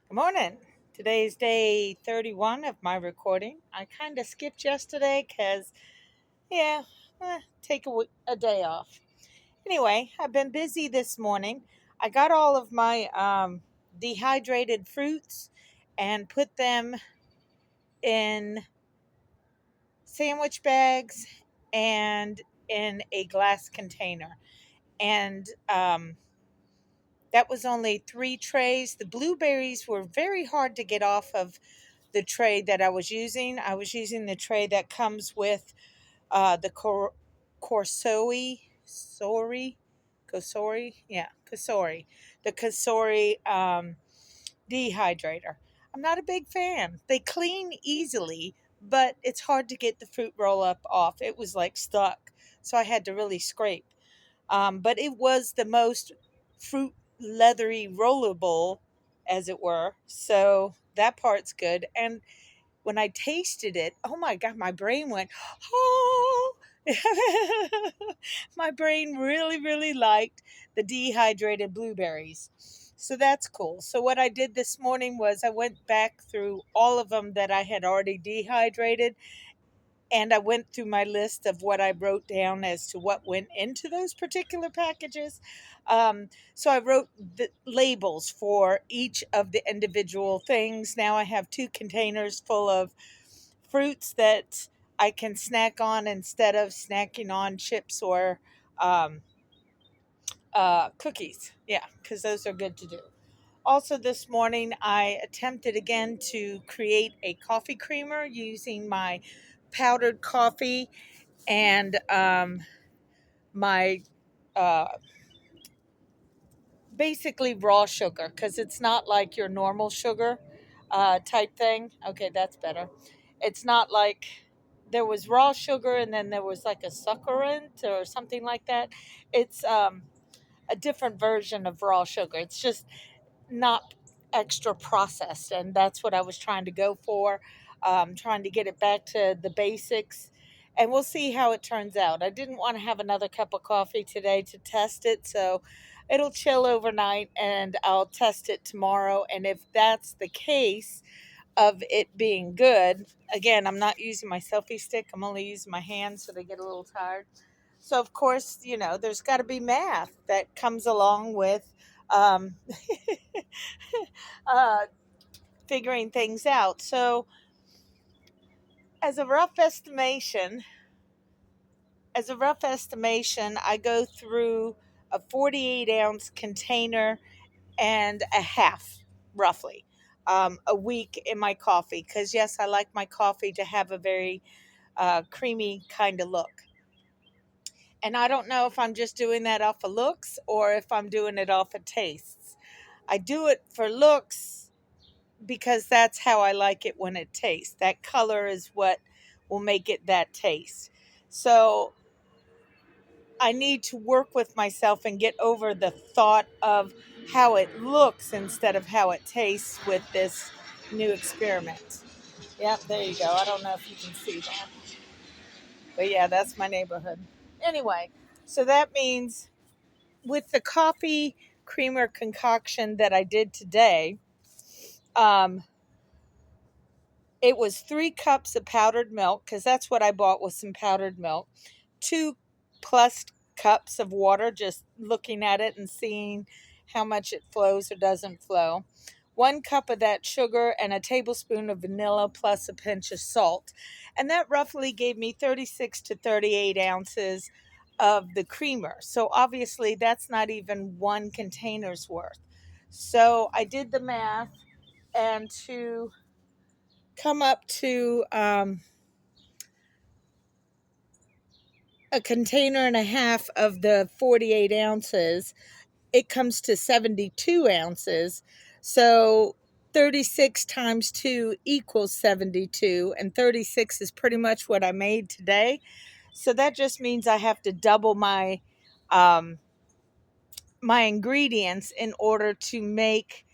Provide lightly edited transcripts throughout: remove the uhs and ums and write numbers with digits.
Good morning. Today's day 31 of my recording. I kind of skipped yesterday because, yeah, take a day off. Anyway, I've been busy this morning. I got all of my dehydrated fruits and put them in sandwich bags and in a glass container. And that was only 3 trays. The blueberries were very hard to get off of the tray that I was using. I was using the tray that comes with the Corsoi, Kosori, the Kosori dehydrator. I'm not a big fan. They clean easily, but it's hard to get the fruit roll up off. It was like stuck, so I had to really scrape. But it was the most fruit leathery rollable, as it were. So that part's good. And when I tasted it, oh my God, my brain went, oh, my brain really, really liked the dehydrated blueberries. So that's cool. So, what I did this morning was I went back through all of them that I had already dehydrated, and I went through my list of what I wrote down as to what went into those particular packages. So I wrote the labels for each of the individual things. Now I have 2 containers full of fruits that I can snack on instead of snacking on chips or um, cookies. Yeah, because those are good to do. Also, this morning, I attempted again to create a coffee creamer using my powdered coffee and my uh, basically raw sugar because it's not like your normal sugar type thing. Okay, that's better. It's not like there was raw sugar and then there was like a succulent or something like that. It's a different version of raw sugar. It's just not extra processed, and that's what I was trying to go for. Trying to get it back to the basics, and we'll see how it turns out. I didn't want to have another cup of coffee today to test it, so it'll chill overnight, and I'll test it tomorrow. And if that's the case of it being good, again, I'm not using my selfie stick. I'm only using my hands, so they get a little tired. So of course, there's got to be math that comes along with um, uh, figuring things out. So, as a rough estimation, I go through a 48-ounce container and a half, roughly, a week in my coffee. Because yes, I like my coffee to have a very creamy kind of look. And I don't know if I'm just doing that off of looks or if I'm doing it off of tastes. I do it for looks because that's how I like it when it tastes. That color is what will make it that taste. So I need to work with myself and get over the thought of how it looks instead of how it tastes with this new experiment. Yep, there you go. I don't know if you can see that. But yeah, that's my neighborhood. Anyway, so that means with the coffee creamer concoction that I did today, um, it was 3 cups of powdered milk because that's what I bought was some powdered milk, 2 plus cups of water, just looking at it and seeing how much it flows or doesn't flow. 1 cup of that sugar and a tablespoon of vanilla plus a pinch of salt. And that roughly gave me 36 to 38 ounces of the creamer. So obviously that's not even 1 container's worth. So I did the math, and to come up to a container and a half of the 48 ounces, it comes to 72 ounces. So 36 times 2 equals 72, and 36 is pretty much what I made today. So that just means I have to double um, my ingredients in order to make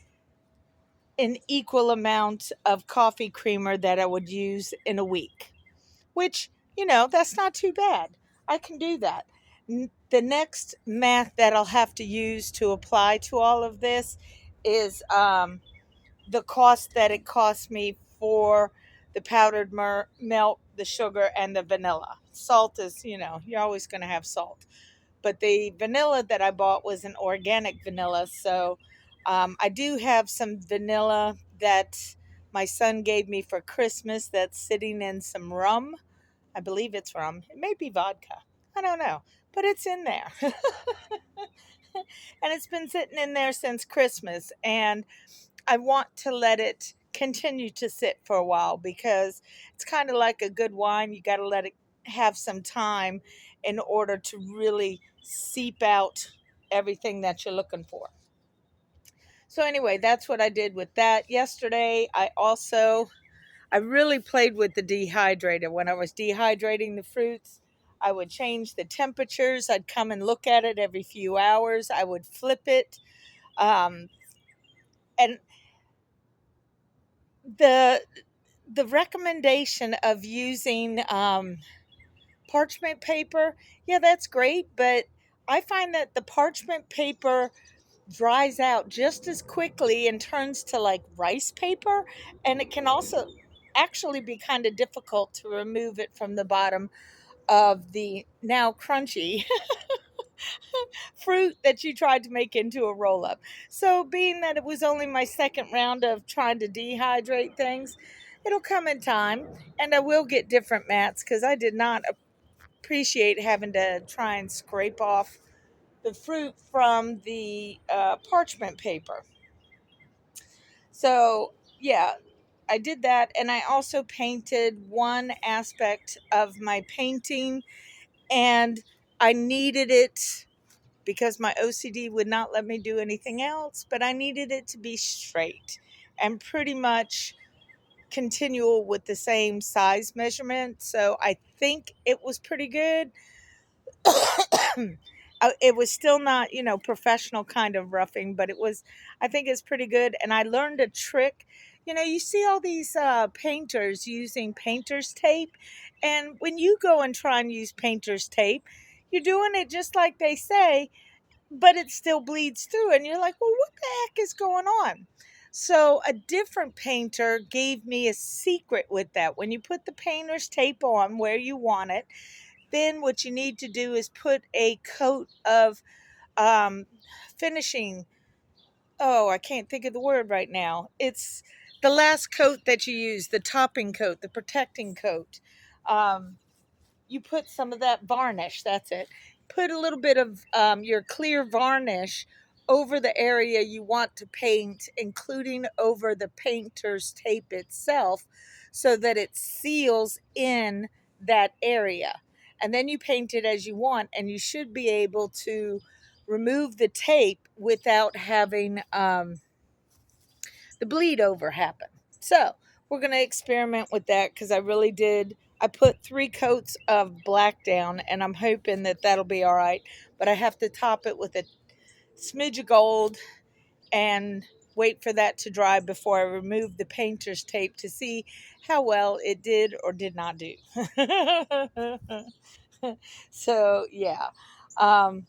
an equal amount of coffee creamer that I would use in a week, which, that's not too bad. I can do that. The next math that I'll have to use to apply to all of this is the cost that it cost me for the powdered milk, the sugar, and the vanilla. Salt is, you're always going to have salt. But the vanilla that I bought was an organic vanilla. So I do have some vanilla that my son gave me for Christmas that's sitting in some rum. I believe it's rum. It may be vodka. I don't know. But it's in there. And it's been sitting in there since Christmas. And I want to let it continue to sit for a while because it's kind of like a good wine. You got to let it have some time in order to really seep out everything that you're looking for. So anyway, that's what I did with that. Yesterday, I really played with the dehydrator. When I was dehydrating the fruits, I would change the temperatures. I'd come and look at it every few hours. I would flip it. Um, and the the recommendation of using parchment paper, yeah, that's great, but I find that the parchment paper dries out just as quickly and turns to like rice paper, and it can also actually be kind of difficult to remove it from the bottom of the now crunchy fruit that you tried to make into a roll up. So, being that it was only my second round of trying to dehydrate things, it'll come in time, and I will get different mats because I did not appreciate having to try and scrape off the fruit from the parchment paper. So, yeah, I did that, and I also painted one aspect of my painting, and I needed it because my OCD would not let me do anything else, but I needed it to be straight and pretty much continual with the same size measurement. So I think it was pretty good. It was still not, professional kind of roughing, but I think it's pretty good. And I learned a trick. You see all these painters using painter's tape. And when you go and try and use painter's tape, you're doing it just like they say, but it still bleeds through. And you're like, well, what the heck is going on? So a different painter gave me a secret with that. When you put the painter's tape on where you want it, then what you need to do is put a coat of um, finishing. Oh, I can't think of the word right now. It's the last coat that you use, the topping coat, the protecting coat. Um, you put some of that varnish. That's it. Put a little bit of your clear varnish over the area you want to paint, including over the painter's tape itself, so that it seals in that area. And then you paint it as you want, and you should be able to remove the tape without having the bleed over happen. So we're going to experiment with that because I really did. I put 3 coats of black down, and I'm hoping that that'll be all right. But I have to top it with a smidge of gold and wait for that to dry before I remove the painter's tape to see how well it did or did not do. So, yeah. Um,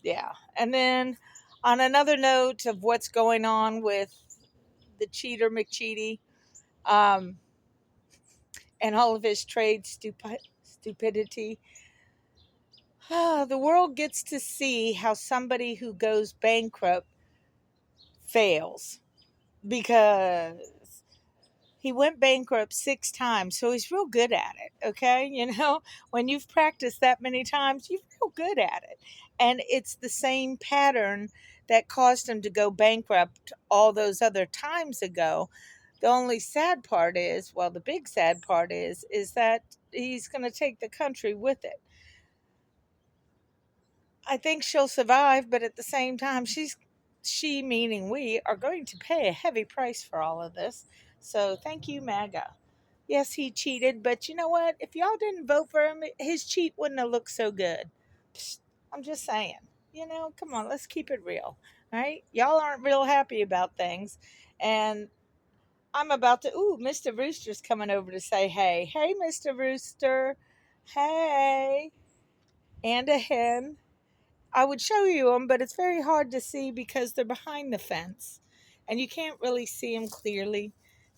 yeah. And then on another note of what's going on with the cheater McCheaty, um, and all of his trade stupidity. The world gets to see how somebody who goes bankrupt fails because he went bankrupt 6 times, so he's real good at it. Okay, when you've practiced that many times, you're real good at it, and it's the same pattern that caused him to go bankrupt all those other times ago. The only sad part is, well, the big sad part is that he's going to take the country with it. I think she'll survive, but at the same time, she meaning we are going to pay a heavy price for all of this. So thank you, MAGA. Yes, he cheated, but you know what? If y'all didn't vote for him, his cheat wouldn't have looked so good. Psst, I'm just saying. Come on, let's keep it real. All right? Y'all aren't real happy about things. And I'm about to. Ooh, Mr. Rooster's coming over to say hey. Hey, Mr. Rooster. Hey. And a hen. I would show you them, but it's very hard to see because they're behind the fence. and you can't really see them clearly.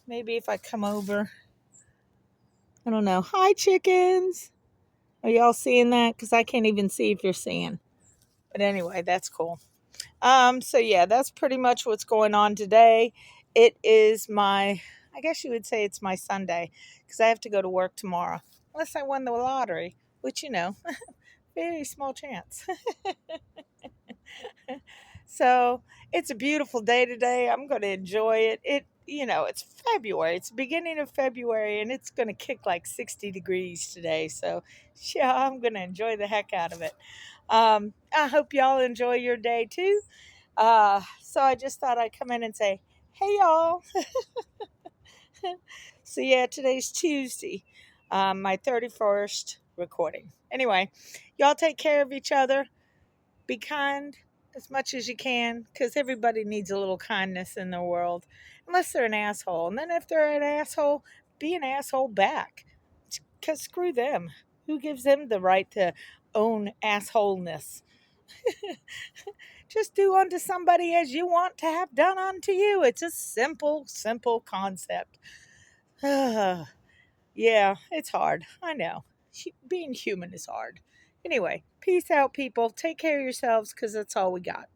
Maybe if I come over, I don't know. Hi, chickens. Are y'all seeing that? Because I can't even see if you're seeing. But anyway, that's cool. So yeah, that's pretty much what's going on today. It is I guess you would say it's my Sunday because I have to go to work tomorrow. Unless I won the lottery, which, very small chance. So it's a beautiful day today. I'm going to enjoy it. It's February. It's the beginning of February and it's going to kick like 60 degrees today. So yeah, I'm going to enjoy the heck out of it. I hope y'all enjoy your day too. So I just thought I'd come in and say, hey y'all. So yeah, today's Tuesday, my 31st recording. Anyway, y'all take care of each other. Be kind as much as you can because everybody needs a little kindness in their world, unless they're an asshole. And then if they're an asshole, be an asshole back because screw them. Who gives them the right to own assholeness? Just do unto somebody as you want to have done unto you. It's a simple, simple concept. Yeah, it's hard. I know. Being human is hard. Anyway, peace out, people. Take care of yourselves because that's all we got.